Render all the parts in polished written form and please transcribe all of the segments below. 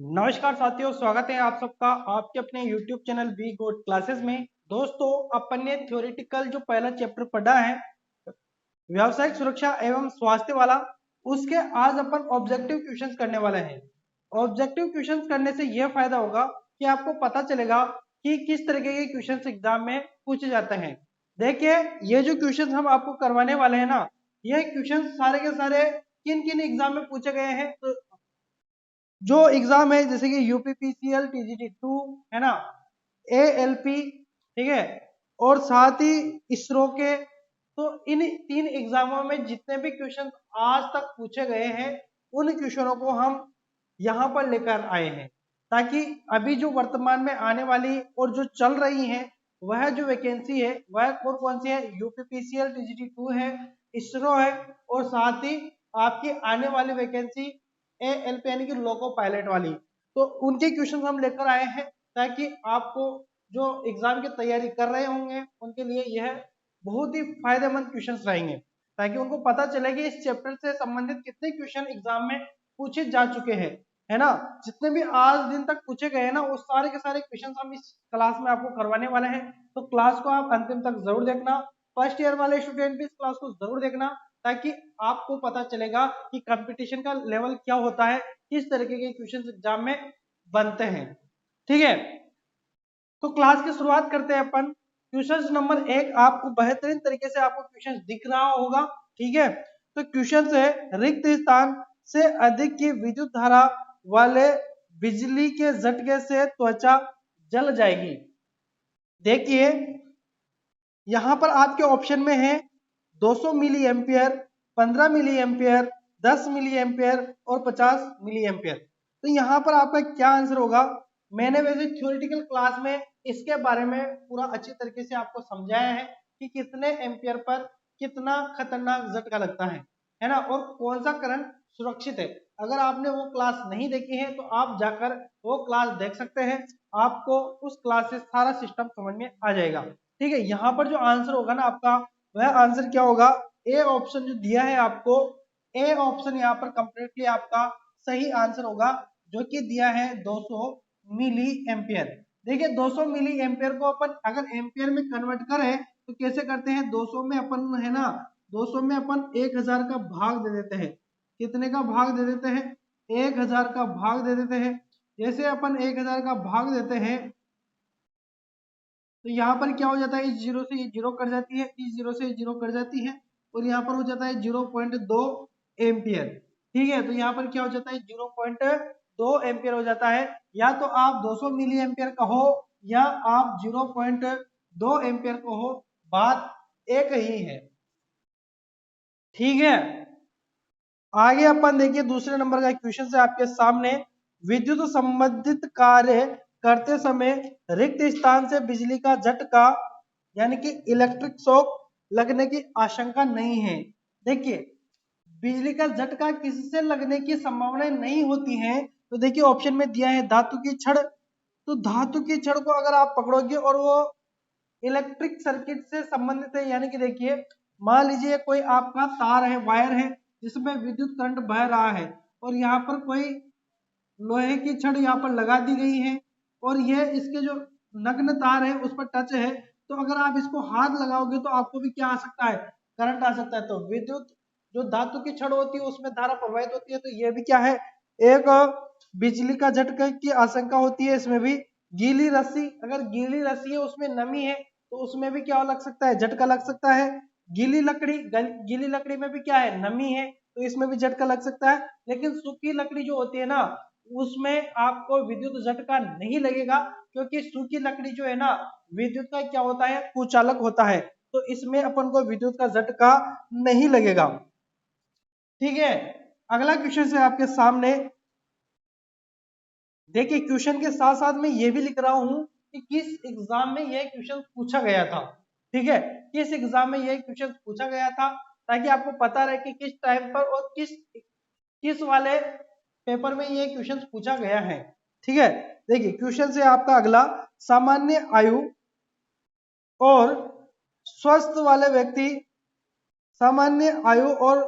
नमस्कार साथियों, स्वागत है आप सबका आपके अपने YouTube channel V good classes में। दोस्तों, अपन ने थ्योरेटिकल जो पहला चैप्टर पढ़ा है व्यावसायिक सुरक्षा एवं स्वास्थ्य वाला, उसके आज अपन ऑब्जेक्टिव क्वेश्चंस करने वाले हैं। ऑब्जेक्टिव क्वेश्चंस करने से यह फायदा होगा कि आपको पता चलेगा कि किस तरीके के क्वेश्चंस एग्जाम में पूछे जाते हैं। देखिए, ये जो क्वेश्चंस हम आपको करवाने वाले हैं ना, ये क्वेश्चंस सारे के सारे किन किन एग्जाम में पूछे गए हैं। तो जो एग्जाम है जैसे कि यूपीपीसीएल टीजीटी 2 है ना, एएलपी, ठीक है, और साथ ही इसरो के, तो इन तीन एग्जामों में जितने भी क्वेश्चन आज तक पूछे गए हैं उन क्वेश्चनों को हम यहाँ पर लेकर आए हैं, ताकि अभी जो वर्तमान में आने वाली और जो चल रही है वह जो वैकेंसी है वह कौन कौन सी है, यूपीपीसीएल टीजीटी 2 है, इसरो है, और साथ ही आपकी आने वाली वैकेंसी एएलपी यानी कि लोको पायलट वाली। तो उनके क्वेश्चन हम लेकर आए हैं ताकि आपको जो एग्जाम की तैयारी कर रहे होंगे उनके लिए यह बहुत ही फायदेमंद क्वेश्चंस रहेंगे, ताकि उनको पता चले कि इस चैप्टर से संबंधित कितने क्वेश्चन एग्जाम में पूछे जा चुके हैं, है ना। जितने भी आज दिन तक पूछे गए हैं ना, वो सारे के सारे क्वेश्चन हम इस क्लास में आपको करवाने वाले हैं। तो क्लास को आप अंतिम तक जरूर देखना। फर्स्ट ईयर वाले स्टूडेंट भी इस क्लास को जरूर देखना, ताकि आपको पता चलेगा कि कंपटीशन का लेवल क्या होता है, किस तरीके के क्वेश्चन एग्जाम में बनते हैं। ठीक है, तो क्लास की शुरुआत करते हैं अपन। क्वेश्चन नंबर 1 आपको बेहतरीन तरीके से आपको क्वेश्चन दिख रहा होगा, ठीक है। तो क्वेश्चन है, रिक्त स्थान से अधिक की विद्युत धारा वाले बिजली के झटके से त्वचा जल जाएगी। देखिए, यहां पर आपके ऑप्शन में है 200 milliampere, 15 milliampere, 10 milliampere और 50 मिली एम्पियर। तो यहाँ पर आपका क्या आंसर होगा। मैंने वैसे थ्योरेटिकल क्लास में इसके बारे में पूरा अच्छी तरीके से आपको समझाया है कि कितने एम्पियर पर कितना खतरनाक झटका लगता है ना, और कौन सा करंट सुरक्षित है। अगर आपने वो क्लास नहीं देखी है तो आप जाकर वो क्लास देख सकते हैं, आपको उस क्लास से सारा सिस्टम समझ में आ जाएगा। ठीक है, यहाँ पर जो आंसर होगा ना आपका, वह आंसर क्या होगा, ए ऑप्शन जो दिया है आपको, ए ऑप्शन यहाँ पर कंप्लीटली आपका सही आंसर होगा, जो कि दिया है 200 मिली एम्पियर। देखिए, 200 मिली एम्पियर को अपन अगर एम्पियर में कन्वर्ट करें तो कैसे करते हैं, 200 में अपन है ना, 200 में अपन 1000 का भाग दे देते हैं। कितने का भाग दे देते हैं, 1000 का भाग दे देते हैं। जैसे अपन 1000 का भाग देते हैं तो यहाँ पर क्या हो जाता है, इस जीरो से ये जीरो कट जाती है, इस जीरो से ये जीरो कट जाती है, और यहाँ पर हो जाता है 0.2 एम्पियर। ठीक है, तो यहाँ पर क्या हो जाता है, 0.2 एम्पियर हो जाता है। या तो आप 200 मिली एम्पियर कहो या आप 0.2 एम्पियर कहो, बात एक ही है। ठीक है, आगे अपन देखिए दूसरे नंबर का क्वेश्चन है आपके सामने। विद्युत संबंधित कार्य करते समय रिक्त स्थान से बिजली का झटका यानी कि इलेक्ट्रिक शॉक लगने की आशंका नहीं है। देखिए, बिजली का झटका किससे लगने की संभावना नहीं होती है, तो देखिए ऑप्शन में दिया है धातु की छड़। तो धातु की छड़ को अगर आप पकड़ोगे और वो इलेक्ट्रिक सर्किट से संबंधित है, यानी कि देखिए मान लीजिए कोई आपका तार है, वायर है, जिसमें विद्युत करंट बह रहा है, और यहाँ पर कोई लोहे की छड़ यहाँ पर लगा दी गई है, और ये इसके जो नग्न तार है उस पर टच है, तो अगर आप इसको हाथ लगाओगे तो आपको भी क्या आ सकता है, करंट आ सकता है। तो विद्युत जो धातु की छड़ होती है उसमें धारा प्रवाहित होती है, तो ये भी क्या है, एक बिजली का झटके की आशंका होती है। इसमें भी गीली रस्सी, अगर गीली रस्सी है उसमें नमी है तो उसमें भी क्या लग सकता है, झटका लग सकता है। गीली लकड़ी, गीली लकड़ी में भी क्या है, नमी है, तो इसमें भी झटका लग सकता है। लेकिन सूखी लकड़ी जो होती है ना, उसमें आपको विद्युत झटका नहीं लगेगा, क्योंकि सूखी लकड़ी जो है ना, विद्युत का क्या होता है, कुचालक होता है, तो इसमें अपन को विद्युत का झटका नहीं लगेगा। ठीक है, अगला क्वेश्चन है आपके सामने। देखिए, क्वेश्चन के साथ साथ मैं ये भी लिख रहा हूं कि किस एग्जाम में यह क्वेश्चन पूछा गया था। ठीक है, किस एग्जाम में यह क्वेश्चन पूछा गया था, ताकि आपको पता रहे कि किस टाइम पर और किस वाले पेपर में ये क्वेश्चन पूछा गया है। ठीक है, देखिए क्वेश्चन से आपका अगला, सामान्य आयु और स्वस्थ वाले व्यक्ति, सामान्य आयु और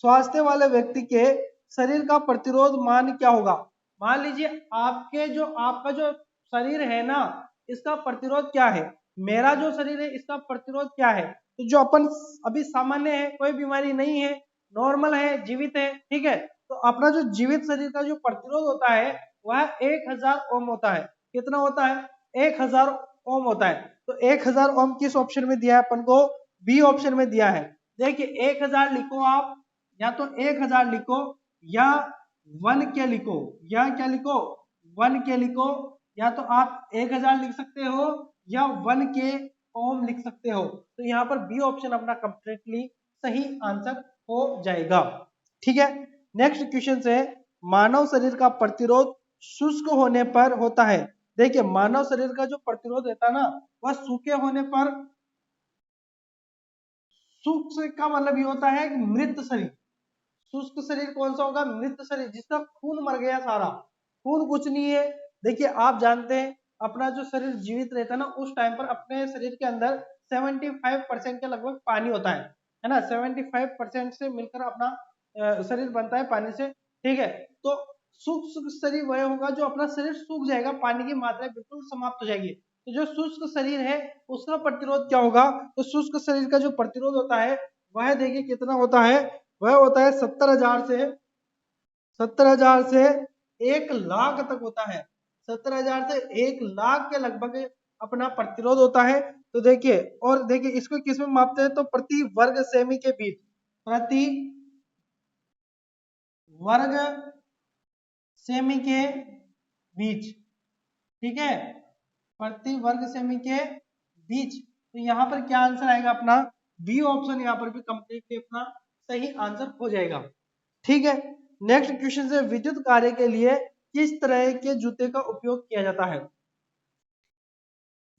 स्वास्थ्य वाले व्यक्ति के शरीर का प्रतिरोध मान क्या होगा। मान लीजिए आपका जो शरीर है ना, इसका प्रतिरोध क्या है, मेरा जो शरीर है इसका प्रतिरोध क्या है। तो जो अपन अभी सामान्य है, कोई बीमारी नहीं है, नॉर्मल है, जीवित है, ठीक है, तो अपना जो जीवित शरीर का जो प्रतिरोध होता है वह 1000 ओम होता है। कितना होता है? 1000 ओम होता है। तो 1000 ओम किस ऑप्शन में दिया है अपन को? बी ऑप्शन में दिया है। देखिए 1000 लिखो आप, या तो 1000 लिखो, या 1 के लिखो, या क्या लिखो, 1 के लिखो, या तो आप 1000 लिख सकते हो या 1 के ओम लिख सकते हो। तो यहाँ पर बी ऑप्शन अपना कंप्लीटली सही आंसर हो जाएगा। ठीक है, नेक्स्ट क्वेश्चन है, मानव शरीर का प्रतिरोध शुष्क होने पर होता है। देखिए मानव शरीर का जो प्रतिरोध रहता है ना, वह सूखे होने पर, शुष्क का मतलब ये होता है कि मृत शरीर। शुष्क शरीर कौन सा होगा? मृत शरीर, जिसका खून मर गया सारा, खून कुछ नहीं है। देखिए आप जानते हैं अपना जो शरीर जीवित रहता है ना, उस टाइम पर अपने शरीर के अंदर 75% के लगभग पानी होता है ना, 75% से मिलकर अपना शरीर बनता है पानी से। ठीक है, तो शुष्क शरीर वह होगा जो अपना शरीर सूख जाएगा, पानी की मात्रा बिल्कुल समाप्त हो जाएगी। तो जो शुष्क शरीर है उसका प्रतिरोध क्या होगा? तो शुष्क शरीर का जो प्रतिरोध होता है वह देखिए कितना होता है, वह होता है 70,000 से 1 लाख तक होता है। 70,000 से 1 लाख के लगभग अपना प्रतिरोध होता है। तो देखिए, और देखिए इसको किस में मापते हैं? तो प्रति वर्ग सेमी के बीच, प्रति वर्ग सेमी के बीच, ठीक है, प्रति वर्ग सेमी के बीच। तो यहाँ पर क्या आंसर आएगा अपना? बी ऑप्शन यहाँ पर भी कंप्लीटली अपना सही आंसर हो जाएगा। ठीक है, नेक्स्ट क्वेश्चन है, विद्युत कार्य के लिए किस तरह के जूते का उपयोग किया जाता है?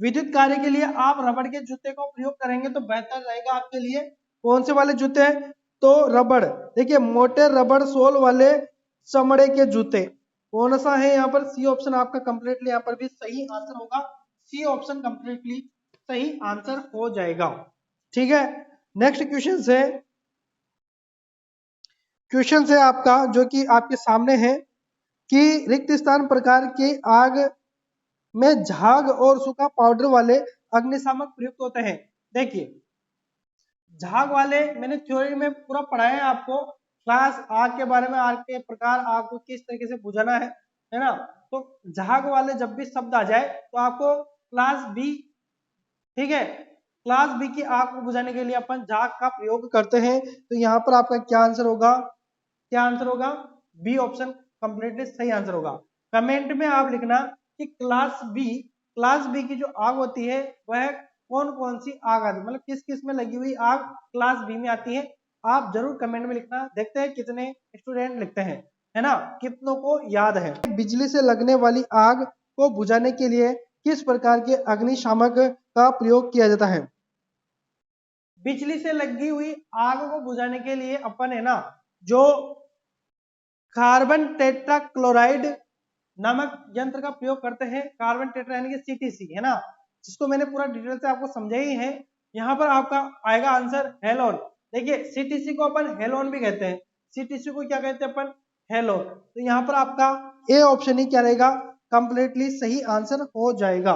विद्युत कार्य के लिए आप रबड़ के जूते का उपयोग करेंगे तो बेहतर रहेगा आपके लिए। कौन से वाले जूते हैं? तो रबड़, देखिए मोटे रबड़ सोल वाले चमड़े के जूते। कौन सा है यहाँ पर? सी ऑप्शन आपका कंप्लीटली यहाँ पर भी सही आंसर होगा। सी ऑप्शन कंप्लीटली सही आंसर हो जाएगा। ठीक है, नेक्स्ट क्वेश्चन है आपका जो कि आपके सामने है कि रिक्त स्थान प्रकार की आग में झाग और सूखा पाउडर वाले अग्निशामक प्रयुक्त होते हैं। देखिए झाग वाले मैंने थ्योरी में पूरा पढ़ाया है आपको, क्लास आग के बारे में, आग के प्रकार, आग को किस तरीके से बुझाना है ना। तो झाग वाले जब भी शब्द आ जाए तो आपको क्लास बी, ठीक है, क्लास बी की आग को बुझाने के लिए अपन झाग का प्रयोग करते हैं। तो यहाँ पर आपका क्या आंसर होगा? क्या आंसर होगा? बी ऑप्शन कंप्लीटली सही आंसर होगा। कमेंट में आप लिखना कि क्लास बी की जो आग होती है वह कौन कौन सी आग आती है, मतलब किस किस में लगी हुई आग क्लास बी में आती है। आप जरूर कमेंट में लिखना, देखते हैं कितने स्टूडेंट लिखते हैं, है ना, कितनों को याद है। बिजली से लगने वाली आग को बुझाने के लिए किस प्रकार के अग्निशामक का प्रयोग किया जाता है? बिजली से लगी हुई आग को बुझाने के लिए अपन है ना, जो कार्बन टेट्राक्लोराइड नामक यंत्र का प्रयोग करते हैं। कार्बन टेट्रा यानी कि सीटीसी, है ना, जिसको मैंने पूरा डिटेल से आपको समझाया ही है। यहाँ पर आपका आएगा आंसर हेलोन। देखिए सीटीसी को अपन हेलोन भी कहते हैं, सीटीसी को क्या कहते हैं अपन? हेलोन। तो यहाँ पर आपका ए ऑप्शन ही क्या रहेगा? कंप्लीटली सही आंसर हो जाएगा।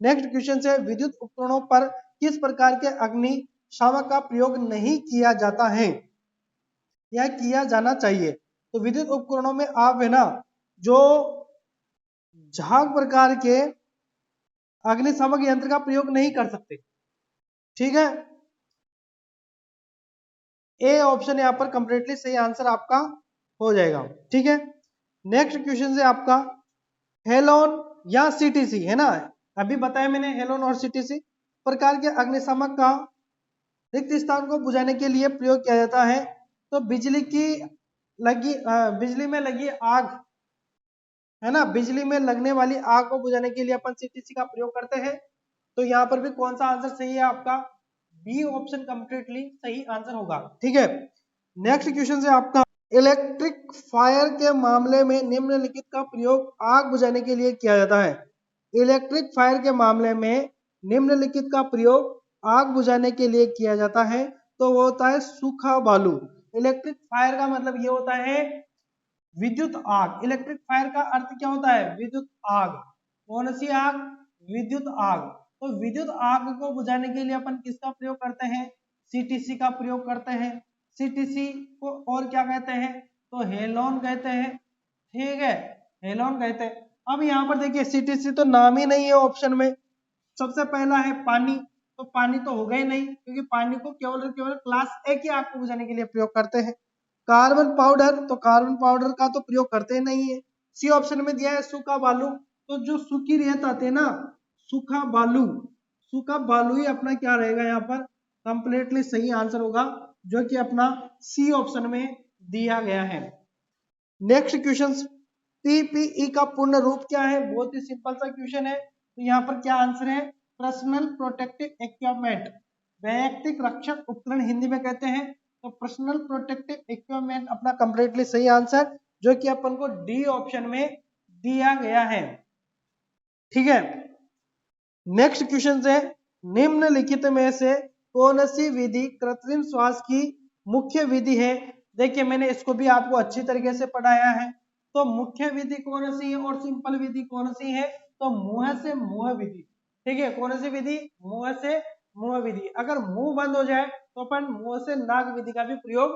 नेक्स्ट क्वेश्चन है, विद्युत उपकरणों पर किस प्रकार के अग्निशामक का प्रयोग नहीं किया जाता है या किया जाना चाहिए? तो विद्युत उपकरणों में आप है ना, जो झाग प्रकार के अग्निशामक यंत्र का प्रयोग नहीं कर सकते। ठीक है, ए ऑप्शन यहाँ पर कंप्लीटली सही आंसर आपका हो जाएगा। ठीक है, नेक्स्ट क्वेश्चन है आपका, हेलोन या सीटीसी, है ना, अभी बताया मैंने हेलोन और सीटीसी प्रकार के अग्निशामक का रिक्त स्थान को बुझाने के लिए प्रयोग किया जाता है। तो बिजली में लगी आग, है ना, बिजली में लगने वाली आग को बुझाने के लिए अपन सीटीसी का प्रयोग करते हैं। तो यहाँ पर भी कौन सा आंसर सही है आपका? बी ऑप्शन कंप्लीटली सही आंसर होगा। ठीक है, नेक्स्ट क्वेश्चन है आपका, इलेक्ट्रिक फायर के मामले में निम्नलिखित का प्रयोग आग बुझाने के लिए किया जाता है। इलेक्ट्रिक फायर के मामले में निम्नलिखित का प्रयोग आग बुझाने के लिए किया जाता है। तो वो होता है सूखा बालू। इलेक्ट्रिक फायर का मतलब ये होता है विद्युत आग, इलेक्ट्रिक फायर का अर्थ क्या होता है? विद्युत आग। कौन सी आग? विद्युत आग। तो विद्युत आग को बुझाने के लिए अपन किसका प्रयोग करते हैं? सीटीसी का प्रयोग करते हैं। सीटीसी को और क्या कहते हैं? तो हेलोन कहते हैं। ठीक है, हेलोन कहते हैं। अब यहाँ पर देखिए सीटीसी तो नाम ही नहीं है ऑप्शन में। सबसे पहला है पानी, तो पानी तो होगा ही नहीं, क्योंकि पानी को केवल और केवल क्लास ए की आग को बुझाने के लिए प्रयोग करते हैं। कार्बन पाउडर, तो कार्बन पाउडर का तो प्रयोग करते ही नहीं है। सी ऑप्शन में दिया है सूखा बालू, तो जो सूखी रेत आते हैं ना, सूखा बालू, सूखा बालू ही अपना क्या रहेगा यहाँ पर? कंप्लीटली सही आंसर होगा, जो कि अपना सी ऑप्शन में दिया गया है। नेक्स्ट क्वेश्चन, पीपीई का पूर्ण रूप क्या है? बहुत ही सिंपल सा क्वेश्चन है। तो यहाँ पर क्या आंसर है? पर्सनल प्रोटेक्टिव इक्विपमेंट, वैयक्तिक रक्षक उपकरण हिंदी में कहते हैं। तो पर्सनल प्रोटेक्टिव इक्विपमेंट अपना कंप्लीटली सही आंसर, जो कि अपन को डी ऑप्शन में दिया गया है। ठीक है, नेक्स्ट क्वेश्चन है, निम्नलिखित में से कौन सी विधि कृत्रिम श्वास की मुख्य विधि है? देखिए मैंने इसको भी आपको अच्छी तरीके से पढ़ाया है। तो मुख्य विधि कौन सी है और सिंपल विधि कौन सी है? तो मुंह से मुंह विधि। ठीक है, कौन सी विधि? मुंह से मुंह विधि। अगर मुंह बंद हो जाए तो अपन मुंह से नाक विधि का भी प्रयोग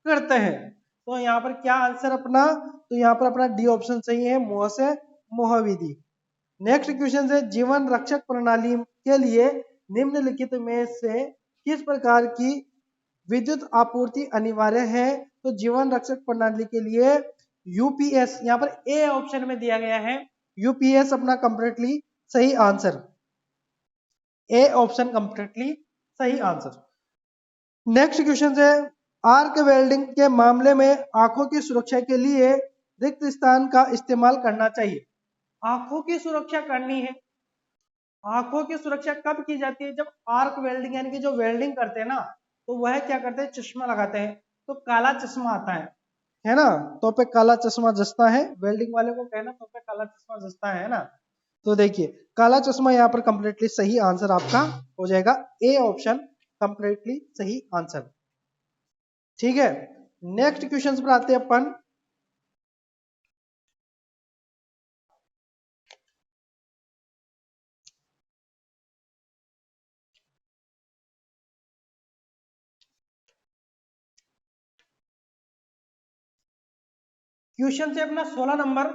करते हैं। तो यहाँ पर क्या आंसर अपना? तो यहाँ पर अपना डी ऑप्शन सही है, मुंह से मुंह विधि। नेक्स्ट क्वेश्चन है, जीवन रक्षक प्रणाली के लिए निम्नलिखित में से किस प्रकार की विद्युत आपूर्ति अनिवार्य है? तो जीवन रक्षक प्रणाली के लिए यूपीएस, यहाँ पर ए ऑप्शन में दिया गया है, यूपीएस अपना कंप्लीटली सही आंसर, ए ऑप्शन कंप्लीटली सही आंसर। नेक्स्ट क्वेश्चन है, आर्क वेल्डिंग के मामले में आंखों की सुरक्षा के लिए रिक्त स्थान का इस्तेमाल करना चाहिए। आंखों की सुरक्षा करनी है, आंखों की सुरक्षा कब की जाती है? जब आर्क वेल्डिंग यानी कि जो वेल्डिंग करते हैं ना, तो वह क्या करते हैं? चश्मा लगाते हैं, तो काला चश्मा आता है ना? तो पे काला चश्मा जसता है, वेल्डिंग वाले को कहना तो पे काला चश्मा जसता है ना? तो देखिए काला चश्मा यहाँ पर कंप्लीटली सही आंसर आपका हो जाएगा, ए ऑप्शन कंप्लीटली सही आंसर। ठीक है, नेक्स्ट क्वेश्चन पर आते हैं अपन। क्वेश्चन से अपना 16 नंबर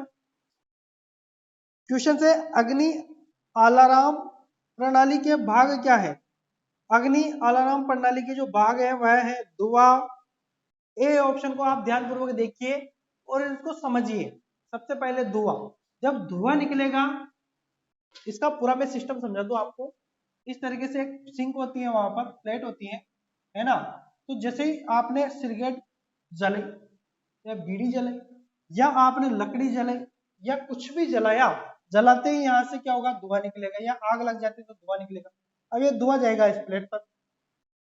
क्वेश्चन से, अग्नि अलार्म प्रणाली के भाग क्या है? अग्नि अलार्म प्रणाली के जो भाग है वह है धुआं। ए ऑप्शन को आप ध्यान पूर्वक देखिए और इसको समझिए। सबसे पहले धुआं, जब धुआं निकलेगा, इसका पूरा मैं सिस्टम समझा दूं आपको। इस तरीके से एक सिंक होती है, वहां पर प्लेट होती है ना? तो जैसे ही आपने सिगरेट जले या बीड़ी जले या आपने लकड़ी जले या कुछ भी जलाया, जलाते ही यहाँ से क्या होगा? धुआं निकलेगा, या आग लग जाती है तो धुआं निकलेगा। अब ये धुआं जाएगा इस प्लेट पर,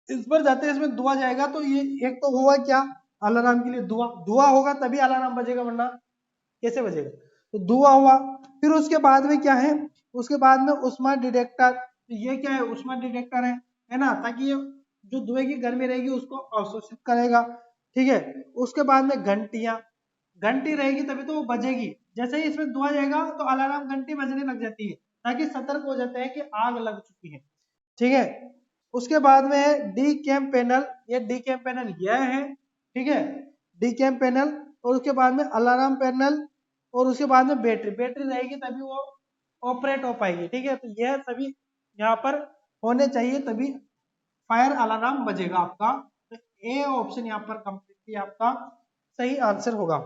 इस पर जाते इसमें धुआं जाएगा, तो ये एक तो हुआ क्या? अलार्म के लिए धुआं, धुआं होगा तभी अलार्म बजेगा, वरना कैसे बजेगा? तो धुआं हुआ। फिर उसके बाद में क्या है? उसके बाद में उष्मा डिटेक्टर, तो ये क्या है? उष्मा डिटेक्टर है ना? ताकि ये जो धुएं की गर्मी रहेगी उसको अवशोषित करेगा। ठीक है, उसके बाद में घंटियां, घंटी रहेगी तभी तो वो बजेगी। जैसे ही इसमें धुआं जाएगा तो अलार्म घंटी बजने लग जाती है, ताकि सतर्क हो जाते हैं कि आग लग चुकी है। ठीक है, उसके बाद में है डी कैम पैनल, ये डी कैम पैनल यह है। ठीक है, डी कैम पैनल, और उसके बाद में अलार्म पैनल, और उसके बाद में बैटरी, बैटरी रहेगी तभी वो ऑपरेट हो पाएगी। ठीक है, तो यह सभी यहाँ पर होने चाहिए तभी फायर अलार्म बजेगा आपका। तो ए ऑप्शन यहाँ पर कंप्लीटली आपका सही आंसर होगा।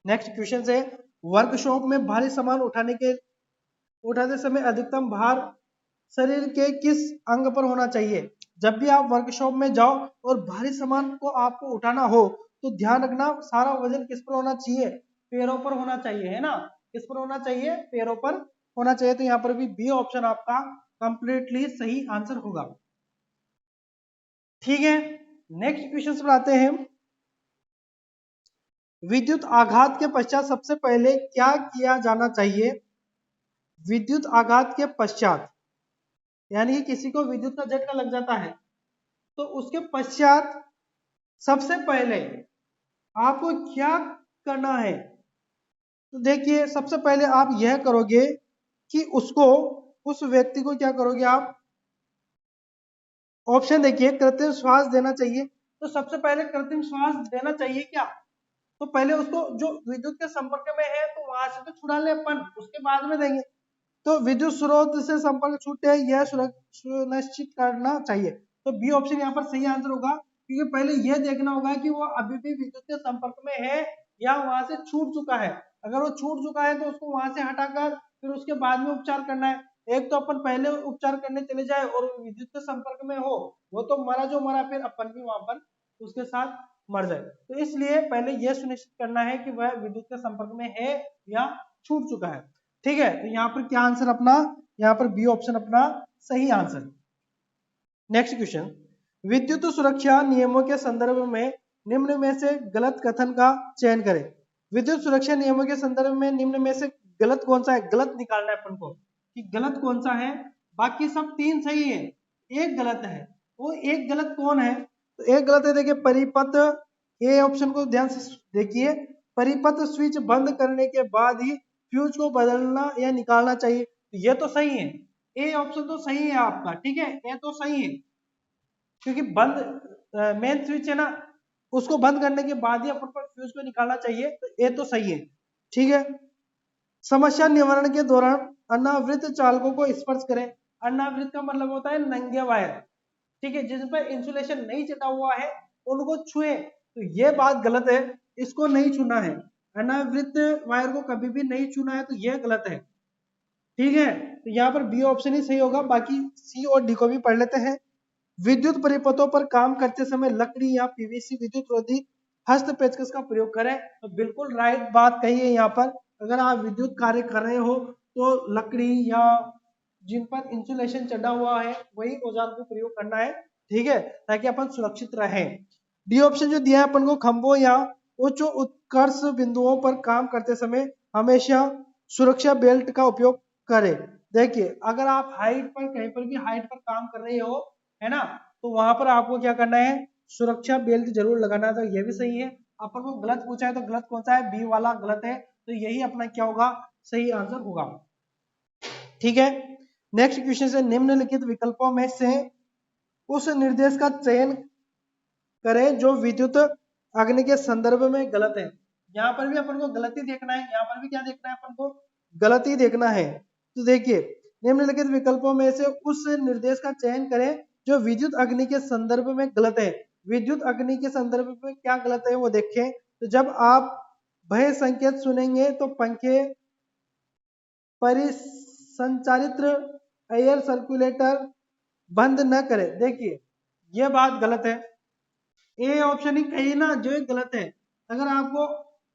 नेक्स्ट क्वेश्चन है, वर्कशॉप में भारी सामान उठाते समय अधिकतम भार शरीर के किस अंग पर होना चाहिए? जब भी आप वर्कशॉप में जाओ और भारी सामान को आपको उठाना हो, तो ध्यान रखना सारा वजन किस पर होना चाहिए? पैरों पर होना चाहिए, है ना? किस पर होना चाहिए? पैरों पर होना चाहिए। तो यहाँ पर भी बी ऑप्शन आपका कंप्लीटली सही आंसर होगा। ठीक है, नेक्स्ट क्वेश्चन पर आते हैं। विद्युत आघात के पश्चात सबसे पहले क्या किया जाना चाहिए? विद्युत आघात के पश्चात, यानी कि किसी को विद्युत का झटका लग जाता है, तो उसके पश्चात सबसे पहले आपको क्या करना है। तो देखिए सबसे पहले आप यह करोगे कि उसको, उस व्यक्ति को क्या करोगे आप, ऑप्शन देखिए कृत्रिम श्वास देना चाहिए। तो सबसे पहले कृत्रिम श्वास देना चाहिए क्या, तो पहले उसको जो विद्युत के संपर्क में है तो वहां से तो छुड़ा ले अपन, उसके बाद में देंगे। तो विद्युत स्रोत से संपर्क छूटे यह सुनिश्चित करना चाहिए। तो बी ऑप्शन यहाँ पर सही आंसर होगा, क्योंकि पहले यह देखना होगा कि वो अभी भी विद्युत के संपर्क में है या वहां से छूट चुका है। अगर वो छूट चुका है तो उसको वहां से हटाकर फिर उसके बाद में उपचार करना है। एक तो अपन पहले उपचार करने चले जाए और विद्युत के संपर्क में हो, वो तो मरा जो मरा, फिर अपन भी वहां पर उसके साथ मर जाए। तो इसलिए पहले यह सुनिश्चित करना है कि वह विद्युत के संपर्क में है या छूट चुका है। ठीक है, तो यहाँ पर क्या आंसर अपना, यहाँ पर बी ऑप्शन अपना सही आंसर। नेक्स्ट क्वेश्चन, विद्युत सुरक्षा नियमों के संदर्भ में निम्न में से गलत कथन का चयन करें। विद्युत सुरक्षा नियमों के संदर्भ में निम्न में से गलत कौन सा है, गलत निकालना है अपन को कि गलत कौन सा है। बाकी सब तीन सही है, एक गलत है। वो एक गलत कौन है, तो एक गलत है देखिए परिपथ, ए ऑप्शन को ध्यान से देखिए, परिपथ स्विच बंद करने के बाद ही फ्यूज को बदलना या निकालना चाहिए। ये तो सही है, ए ऑप्शन तो सही है आपका, ठीक है, ये तो सही है, क्योंकि बंद मेन स्विच है ना, उसको बंद करने के बाद ही अपन को फ्यूज को निकालना चाहिए, तो ये तो सही है। ठीक है, समस्या निवारण के दौरान अनावृत चालकों को स्पर्श करें। अनावृत का मतलब होता है नंगे वायर, ठीक है, जिस पर इंसुलेशन नहीं चढ़ा हुआ है उनको छुए, तो ये बात गलत है, इसको नहीं छूना है। अनावृत वायर को कभी भी नहीं छूना है, तो ये गलत है। ठीक है, तो यहाँ पर बी ऑप्शन ही सही होगा, बाकी सी और डी को भी पढ़ लेते हैं। विद्युत परिपथों पर काम करते समय लकड़ी या पीवीसी विद्युत रोधी हस्त पेचकस का प्रयोग करें। तो बिल्कुल राइट बात कही है यहाँ पर, अगर आप विद्युत कार्य कर रहे हो तो लकड़ी या जिन पर इंसुलेशन चढ़ा हुआ है वही औजार को प्रयोग करना है, ठीक है, ताकि अपन सुरक्षित रहें। डी ऑप्शन जो दिया है अपन को, खंभों या उच्च उत्कर्ष बिंदुओं पर काम करते समय हमेशा सुरक्षा बेल्ट का उपयोग करें। देखिए अगर आप हाइट पर, कहीं पर भी हाइट पर काम कर रहे हो, है ना, तो वहां पर आपको क्या करना है, सुरक्षा बेल्ट जरूर लगाना है। तो ये भी सही है। अपन को गलत पूछा है तो गलत कौन सा है, बी वाला गलत है, तो यही अपना क्या होगा, सही आंसर होगा। ठीक है, नेक्स्ट क्वेश्चन से निम्नलिखित विकल्पों में से उस निर्देश का चयन करें जो विद्युत अग्नि के संदर्भ में गलत है। यहाँ पर भी अपन को गलत ही देखना है, यहाँ पर भी क्या देखना है अपन को, गलत ही देखना है। तो देखिए निम्नलिखित विकल्पों में से उस निर्देश का चयन करें जो विद्युत अग्नि के संदर्भ में गलत है। विद्युत अग्नि के संदर्भ में क्या गलत है वो देखें। तो जब आप भय संकेत सुनेंगे तो पंखे, परिसंचारित्र, एयर सर्कुलेटर बंद न करें। देखिए ये बात गलत है, ए ऑप्शन ही कही ना जो गलत है। अगर आपको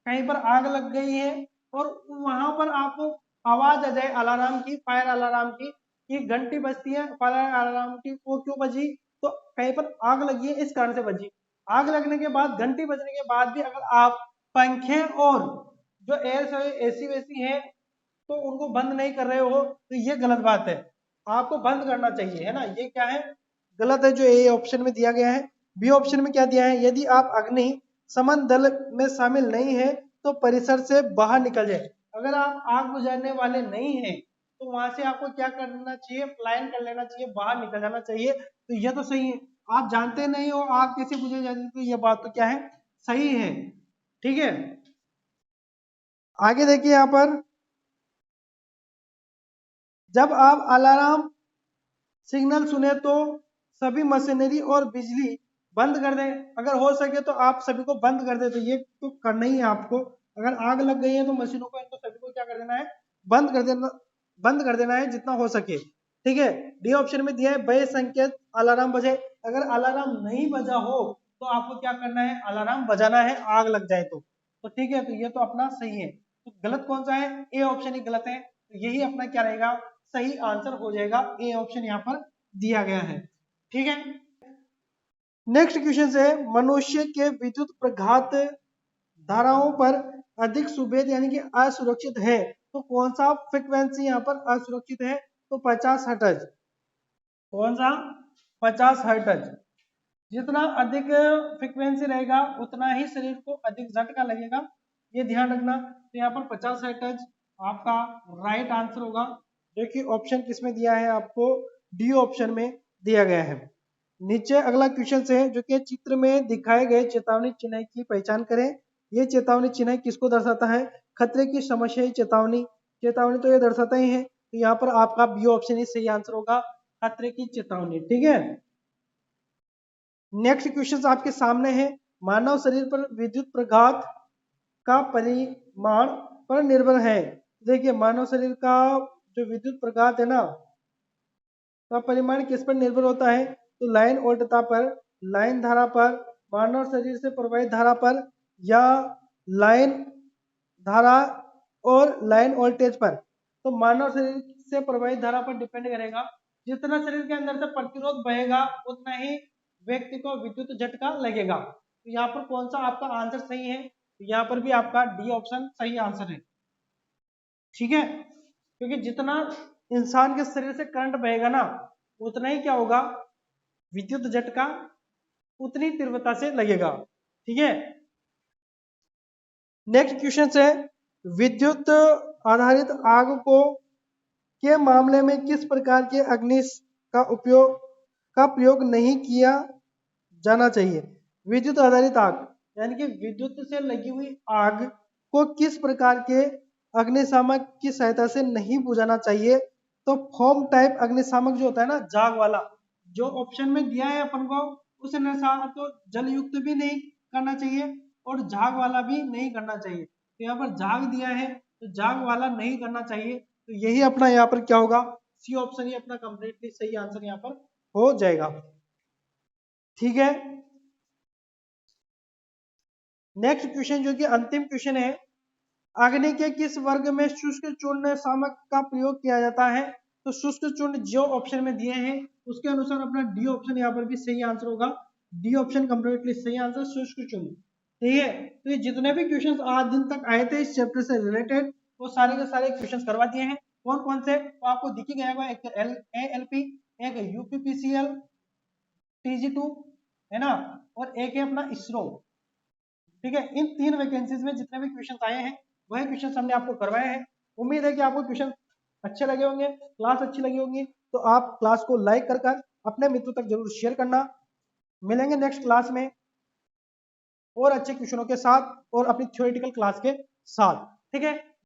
कहीं पर आग लग गई है और वहां पर आपको आवाज आ जाए अलार्म की, फायर अलार्म की, कि घंटी बजती है फायर अलार्म की, वो क्यों बजी, तो कहीं पर आग लगी है इस कारण से बजी। आग लगने के बाद, घंटी बजने के बाद भी अगर आप पंखे और जो एयर एसी वेसी है तो उनको बंद नहीं कर रहे हो, तो ये गलत बात है, आपको बंद करना चाहिए, है ना। ये क्या है, गलत है जो ए ऑप्शन में दिया गया है। बी ऑप्शन में क्या दिया है, यदि आप अग्नि शमन दल में शामिल नहीं है तो परिसर से बाहर निकल जाए। अगर आप आग बुझाने वाले नहीं हैं तो वहां से आपको क्या करना चाहिए, पलायन कर लेना चाहिए, बाहर निकल जाना चाहिए। तो यह तो सही है, आप जानते नहीं हो आग कैसे बुझाई जाती है, तो यह बात तो क्या है, सही है। ठीक है, आगे देखिए यहाँ पर, जब आप अलार्म सिग्नल सुने तो सभी मशीनरी और बिजली बंद कर दें। अगर हो सके तो आप सभी को बंद कर दें, तो ये तो करना ही है आपको। अगर आग लग गई है तो मशीनों को, इनको सभी को क्या कर देना है, बंद कर देना, बंद कर देना है जितना हो सके। ठीक है, डी ऑप्शन में दिया है भय संकेत अलार्म बजे। अगर अलार्म नहीं बजा हो तो आपको क्या करना है, अलार्म बजाना है आग लग जाए तो ठीक है, तो ये तो अपना सही है। तो गलत कौन सा है, ए ऑप्शन ही गलत है, तो यही अपना क्या रहेगा, सही आंसर हो जाएगा, ए ऑप्शन यहाँ पर दिया गया है। ठीक है, नेक्स्ट क्वेश्चन है, मनुष्य के विद्युत प्रघात धाराओं पर अधिक सुभेद यानी कि असुरक्षित है, तो कौन सा फ्रीक्वेंसी यहाँ पर असुरक्षित है, तो 50 हर्ट्ज। कौन सा, 50 हर्ट्ज। जितना अधिक फ्रीक्वेंसी रहेगा उतना ही शरीर को अधिक झटका लगेगा, ये ध्यान रखना। तो यहाँ पर 50 सेंटेज आपका राइट आंसर होगा, जो कि ऑप्शन किसमें दिया है आपको, डी ऑप्शन में दिया गया है। नीचे अगला क्वेश्चन है, जो कि चित्र में दिखाए गए चेतावनी चिन्ह की पहचान करें। ये चेतावनी चिन्ह किसको दर्शाता है, खतरे की समस्या चेतावनी, चेतावनी तो ये दर्शाता ही है। तो यहाँ पर आपका बी ऑप्शन ही सही आंसर होगा, खतरे की चेतावनी। ठीक है, नेक्स्ट क्वेश्चन आपके सामने है, मानव शरीर पर विद्युत प्रघात का परिमाण पर निर्भर है। देखिए मानव शरीर का जो विद्युत प्रघात है ना, का परिमाण किस पर निर्भर होता है, तो लाइन वोल्टता पर, लाइन धारा पर, मानव शरीर से प्रवाहित धारा पर, या लाइन धारा और लाइन वोल्टेज पर। तो मानव शरीर से प्रवाहित धारा पर डिपेंड करेगा। जितना शरीर के अंदर से प्रतिरोध बहेगा उतना ही व्यक्ति को विद्युत झटका लगेगा। तो यहाँ पर कौन सा आपका आंसर सही है, तो यहाँ पर भी आपका डी ऑप्शन सही आंसर है। ठीक है, क्योंकि जितना इंसान के शरीर से करंट बहेगा ना, उतना ही क्या होगा, विद्युत झटका उतनी तीव्रता से लगेगा। ठीक है, नेक्स्ट क्वेश्चन है, विद्युत आधारित आग को के मामले में किस प्रकार के अग्नि का प्रयोग नहीं किया जाना चाहिए। विद्युत आधारित आग यानी कि विद्युत से लगी हुई आग को किस प्रकार के अग्निशामक की सहायता से नहीं बुझाना चाहिए। तो फोम टाइप अग्निशामक जो होता है ना, जाग वाला, जो ऑप्शन में दिया है अपन को, उस अनुसार तो जल युक्त भी नहीं करना चाहिए और झाग वाला भी नहीं करना चाहिए। तो यहाँ पर झाग दिया है तो झाग वाला नहीं करना चाहिए। तो यही अपना यहाँ पर क्या होगा, सी ऑप्शन ही अपना कंप्लीटली सही आंसर यहाँ पर हो जाएगा। ठीक है, नेक्स्ट क्वेश्चन जो कि अंतिम क्वेश्चन है, अग्नि के किस वर्ग में शुष्क चूर्ण शामक का प्रयोग किया जाता है। तो शुष्क चूर्ण जो ऑप्शन में दिए हैं उसके अनुसार अपना डी ऑप्शन यहाँ पर भी सही आंसर होगा। डी ऑप्शन कंप्लीटली सही आंसर, शुष्क चूर्ण। ठीक है, तो ये जितने भी क्वेश्चंस आज दिन तक आए थे इस चैप्टर से रिलेटेड, वो सारे के सारे क्वेश्चंस करवा दिए हैं। कौन कौन से, तो आपको दिख ही गया होगा, एक एएलपी, एक यूपीपीसीएल, टीजी2, है ना, और एक है अपना इसरो। ठीक है, इन 3 वैकेंसीज में जितने भी क्वेश्चन आए हैं वही क्वेश्चन हमने आपको करवाए हैं। उम्मीद है कि आपको क्वेश्चन अच्छे लगे होंगे, क्लास अच्छी लगी होगी। तो आप क्लास को लाइक कर अपने मित्रों तक जरूर शेयर करना। मिलेंगे नेक्स्ट क्लास में और अच्छे क्वेश्चनों के साथ और अपनी थ्योरेटिकल क्लास के साथ। ठीक है,